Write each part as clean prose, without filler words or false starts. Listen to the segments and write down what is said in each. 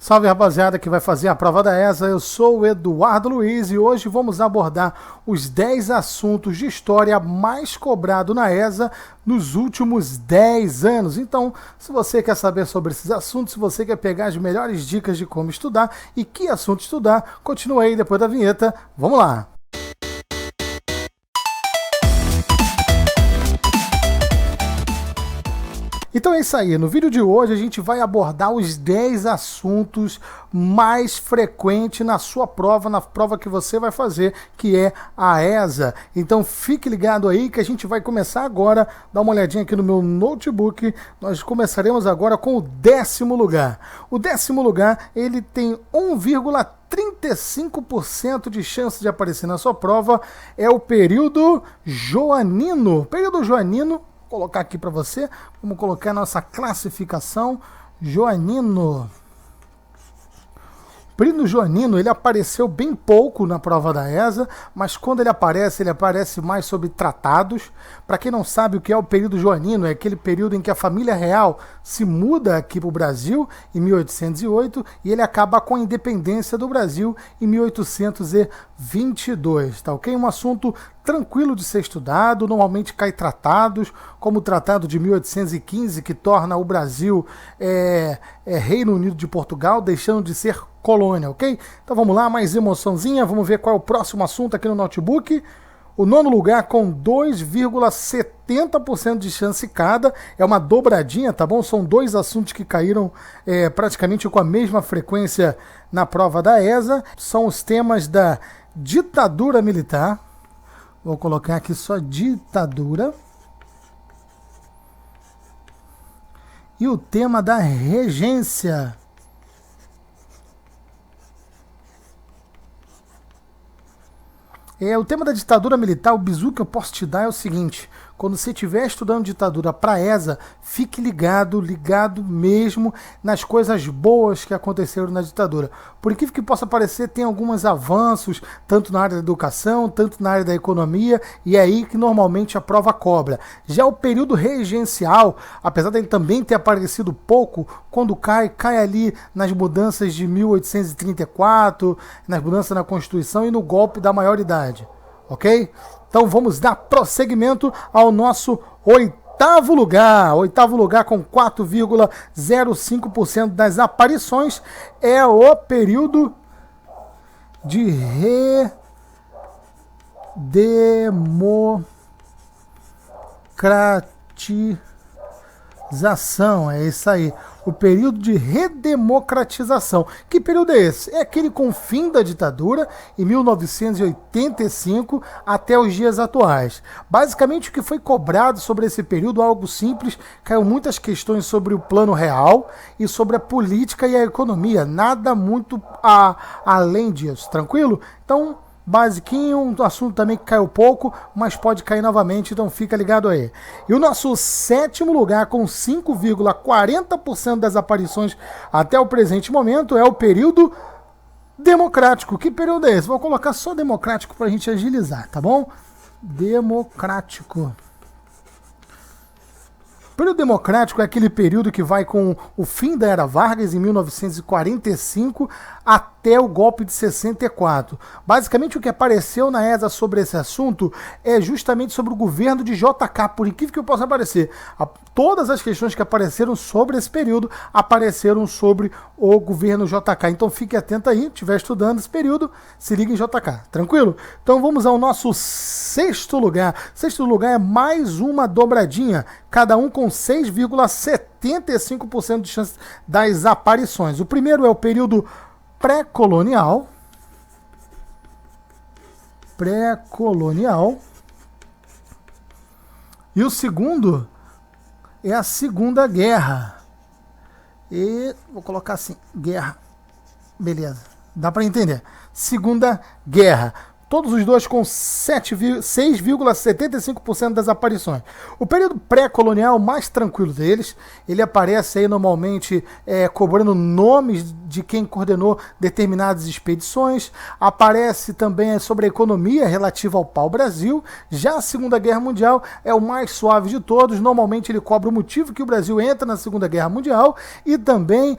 Salve, rapaziada que vai fazer a prova da ESA, eu sou o Eduardo Luiz e hoje vamos abordar os 10 assuntos de história mais cobrados na ESA nos últimos 10 anos. Então, se você quer saber sobre esses assuntos, se você quer pegar as melhores dicas de como estudar e que assunto estudar, continue aí depois da vinheta, vamos lá! Então é isso aí, no vídeo de hoje a gente vai abordar os 10 assuntos mais frequentes na sua prova, na prova que você vai fazer, que é a ESA. Então fique ligado aí que a gente vai começar agora, dá uma olhadinha aqui no meu notebook, nós começaremos agora com o 10º lugar. O 10º lugar, ele tem 1,35% de chance de aparecer na sua prova, é o período joanino. Período joanino, colocar aqui para você, vamos colocar a nossa classificação joanino. O período joanino, ele apareceu bem pouco na prova da ESA, mas quando ele aparece mais sobre tratados. Para quem não sabe o que é o período joanino, é aquele período em que a família real se muda aqui para o Brasil, em 1808, e ele acaba com a independência do Brasil em 1822, tá ok? Um assunto tranquilo de ser estudado, normalmente cai tratados, como o Tratado de 1815, que torna o Brasil Reino Unido de Portugal, deixando de ser colônia, ok? Então vamos lá, mais emoçãozinha, vamos ver qual é o próximo assunto aqui no notebook. O 9º lugar com 2,70% de chance cada, é uma dobradinha, tá bom? São dois assuntos que caíram praticamente com a mesma frequência na prova da ESA, são os temas da ditadura militar, vou colocar aqui só ditadura, e o tema da regência. O tema da ditadura militar, o bizu que eu posso te dar é o seguinte: quando você estiver estudando ditadura para ESA, fique ligado mesmo nas coisas boas que aconteceram na ditadura. Por incrível que possa parecer, tem alguns avanços, tanto na área da educação, tanto na área da economia, e é aí que normalmente a prova cobra. Já o período regencial, apesar dele também ter aparecido pouco, quando cai ali nas mudanças de 1834, nas mudanças na Constituição e no golpe da maioridade. Ok? Então vamos dar prosseguimento ao nosso oitavo lugar. Oitavo lugar com 4,05% das aparições é o período de redemocratização. É isso aí. O período de redemocratização. Que período é esse? É aquele com o fim da ditadura, em 1985, até os dias atuais. Basicamente, o que foi cobrado sobre esse período é algo simples, caiu muitas questões sobre o plano real e sobre a política e a economia. Nada muito além disso, tranquilo? Então, basiquinho, um assunto também que caiu pouco, mas pode cair novamente, então fica ligado aí. E o nosso 7º lugar, com 5,40% das aparições até o presente momento, é o período democrático. Que período é esse? Vou colocar só democrático para a gente agilizar, tá bom? Democrático. O período democrático é aquele período que vai com o fim da Era Vargas, em 1945, até o golpe de 64. Basicamente, o que apareceu na ESA sobre esse assunto é justamente sobre o governo de JK, por incrível que possa parecer. Todas as questões que apareceram sobre esse período apareceram sobre o governo JK. Então fique atento aí, estiver estudando esse período, se liga em JK, tranquilo? Então vamos ao nosso 6º lugar. 6º lugar é mais uma dobradinha, cada um com 6,75% de chance das aparições. O primeiro é o período pré-colonial. E o segundo é a Segunda Guerra. E vou colocar assim, guerra. Beleza, dá para entender. Segunda Guerra. todos os dois com 6,75% das aparições. O período pré-colonial mais tranquilo deles, ele aparece aí normalmente cobrando nomes de quem coordenou determinadas expedições, aparece também sobre a economia relativa ao pau-brasil. Já a Segunda Guerra Mundial é o mais suave de todos, normalmente ele cobra o motivo que o Brasil entra na Segunda Guerra Mundial e também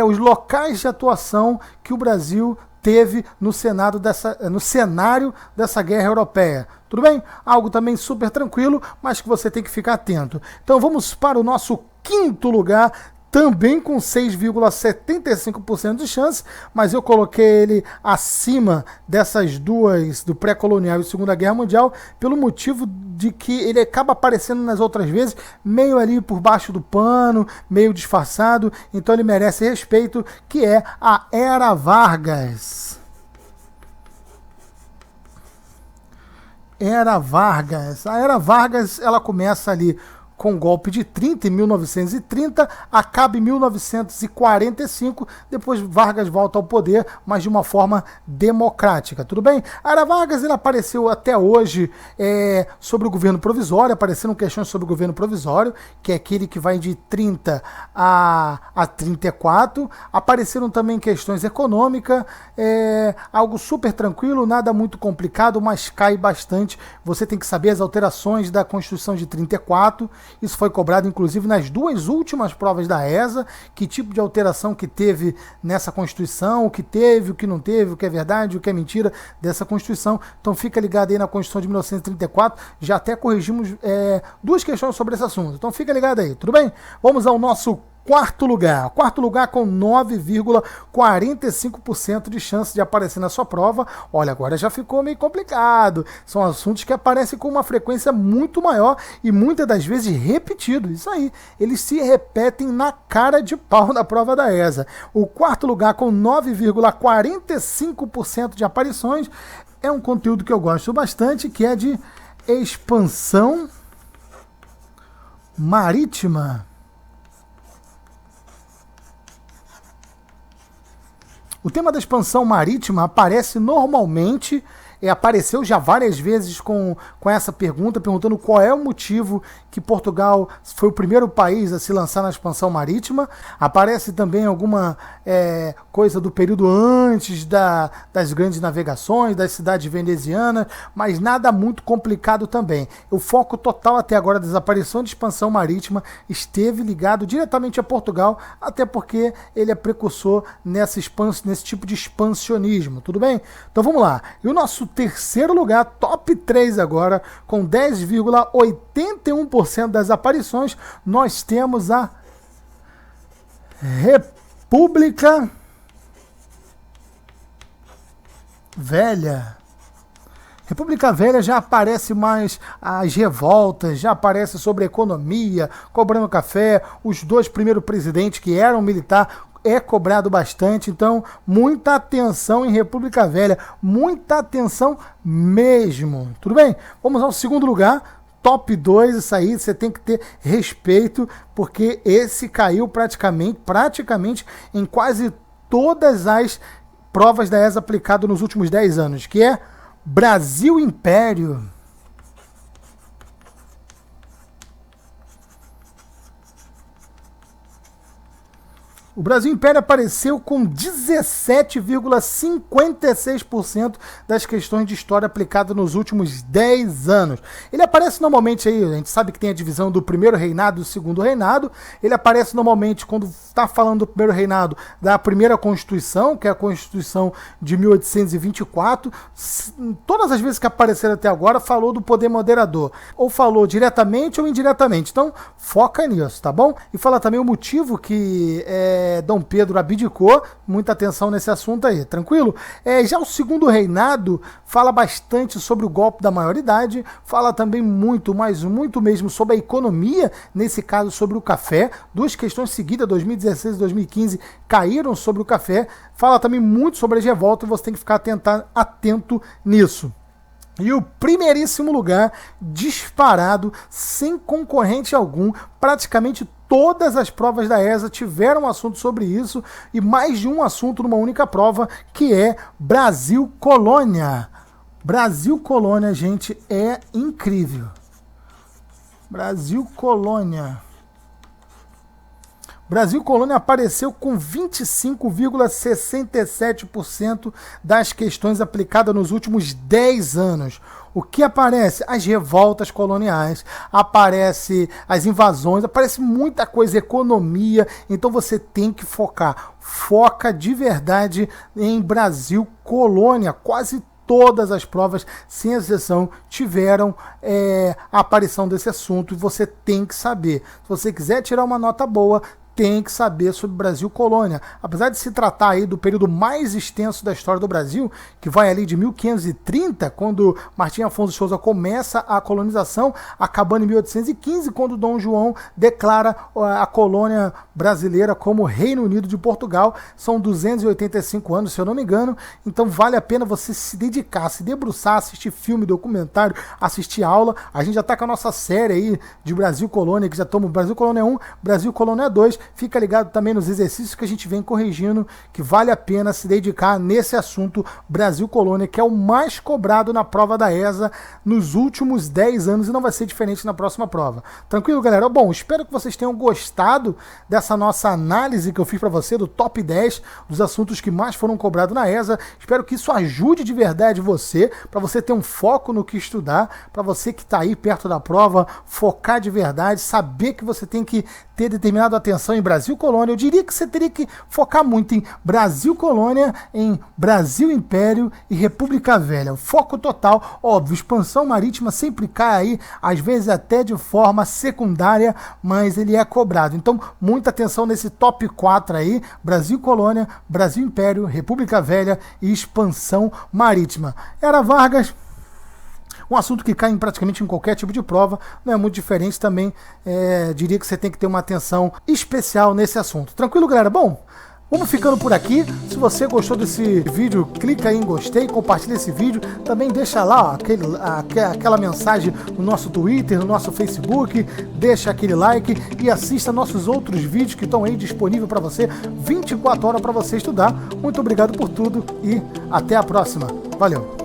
os locais de atuação que o Brasil teve no cenário dessa guerra europeia. Tudo bem? Algo também super tranquilo, mas que você tem que ficar atento. Então vamos para o nosso quinto lugar, também com 6,75% de chance, mas eu coloquei ele acima dessas duas, do pré-colonial e Segunda Guerra Mundial, pelo motivo de que ele acaba aparecendo nas outras vezes, meio ali por baixo do pano, meio disfarçado, então ele merece respeito, que é a Era Vargas. Era Vargas. A Era Vargas, ela começa ali com o golpe de 30 em 1930, acaba em 1945, depois Vargas volta ao poder, mas de uma forma democrática, tudo bem? A Era Vargas, ele apareceu até hoje sobre o governo provisório, apareceram questões sobre o governo provisório, que é aquele que vai de 30 a 34, apareceram também questões econômicas, algo super tranquilo, nada muito complicado, mas cai bastante, você tem que saber as alterações da Constituição de 34, isso foi cobrado, inclusive, nas duas últimas provas da ESA, que tipo de alteração que teve nessa Constituição, o que teve, o que não teve, o que é verdade, o que é mentira dessa Constituição. Então fica ligado aí na Constituição de 1934, já até corrigimos duas questões sobre esse assunto. Então fica ligado aí, tudo bem? Vamos ao nosso quarto lugar com 9,45% de chance de aparecer na sua prova. Olha, agora já ficou meio complicado. São assuntos que aparecem com uma frequência muito maior e muitas das vezes repetidos. Isso aí, eles se repetem na cara de pau na prova da ESA. O quarto lugar com 9,45% de aparições é um conteúdo que eu gosto bastante, que é de expansão marítima. O tema da expansão marítima aparece normalmente, apareceu já várias vezes com essa pergunta, perguntando qual é o motivo que Portugal foi o primeiro país a se lançar na expansão marítima. Aparece também alguma coisa do período antes das grandes navegações, das cidades venezianas, mas nada muito complicado também. O foco total até agora da desaparição de expansão marítima esteve ligado diretamente a Portugal, até porque ele é precursor nesse tipo de expansionismo, tudo bem? Então vamos lá. E o nosso terceiro lugar, top 3 agora, com 10,81% das aparições, nós temos a República Velha. República Velha já aparece mais as revoltas, já aparece sobre a economia, cobrando café, os dois primeiros presidentes que eram militar, cobrado bastante, então muita atenção em República Velha, muita atenção mesmo, tudo bem? Vamos ao segundo lugar, top 2, isso aí você tem que ter respeito, porque esse caiu praticamente em quase todas as provas da ESA aplicado nos últimos 10 anos, que é Brasil Império. O Brasil Império apareceu com 17,56% das questões de história aplicadas nos últimos 10 anos. Ele aparece normalmente aí, a gente sabe que tem a divisão do primeiro reinado e do segundo reinado. Ele aparece normalmente quando está falando do primeiro reinado da primeira Constituição, que é a Constituição de 1824. Todas as vezes que apareceram até agora, falou do poder moderador. Ou falou diretamente ou indiretamente. Então, foca nisso, tá bom? E fala também o motivo que Dom Pedro abdicou, muita atenção nesse assunto aí, tranquilo? Já o segundo reinado fala bastante sobre o golpe da maioridade, fala também muito, mas muito mesmo sobre a economia, nesse caso sobre o café, duas questões seguidas, 2016 e 2015, caíram sobre o café, fala também muito sobre as revoltas, você tem que ficar atento nisso. E o primeiríssimo lugar, disparado, sem concorrente algum, praticamente todas as provas da ESA tiveram assunto sobre isso, e mais de um assunto numa única prova, que é Brasil Colônia. Brasil Colônia, gente, é incrível. Brasil Colônia. Brasil Colônia apareceu com 25,67% das questões aplicadas nos últimos 10 anos. O que aparece? As revoltas coloniais, aparece as invasões, aparece muita coisa, economia. Então você tem que focar. Foca de verdade em Brasil Colônia. Quase todas as provas, sem exceção, tiveram a aparição desse assunto e você tem que saber. Se você quiser tirar uma nota boa, tem que saber sobre Brasil Colônia. Apesar de se tratar aí do período mais extenso da história do Brasil, que vai ali de 1530, quando Martim Afonso de Souza começa a colonização, acabando em 1815, quando Dom João declara a colônia brasileira como Reino Unido de Portugal. São 285 anos, se eu não me engano. Então vale a pena você se dedicar, se debruçar, assistir filme, documentário, assistir aula. A gente já está com a nossa série aí de Brasil Colônia, que já toma Brasil Colônia 1, Brasil Colônia 2. Fica ligado também nos exercícios que a gente vem corrigindo, que vale a pena se dedicar nesse assunto Brasil Colônia, que é o mais cobrado na prova da ESA nos últimos 10 anos e não vai ser diferente na próxima prova. Tranquilo, galera? Bom, espero que vocês tenham gostado dessa nossa análise que eu fiz para você do top 10 dos assuntos que mais foram cobrados na ESA. Espero que isso ajude de verdade você, para você ter um foco no que estudar, para você que está aí perto da prova, focar de verdade, saber que você tem que ter determinada atenção em Brasil Colônia. Eu diria que você teria que focar muito em Brasil Colônia, em Brasil Império e República Velha. Foco total, óbvio, expansão marítima sempre cai aí, às vezes até de forma secundária, mas ele é cobrado. Então, muita atenção nesse top 4 aí, Brasil Colônia, Brasil Império, República Velha e expansão marítima. Era Vargas. Um assunto que cai praticamente em qualquer tipo de prova, não é muito diferente também, diria que você tem que ter uma atenção especial nesse assunto. Tranquilo, galera? Bom, vamos ficando por aqui. Se você gostou desse vídeo, clica aí em gostei, compartilha esse vídeo, também deixa lá ó, aquela mensagem no nosso Twitter, no nosso Facebook, deixa aquele like e assista nossos outros vídeos que estão aí disponíveis para você, 24 horas para você estudar. Muito obrigado por tudo e até a próxima. Valeu!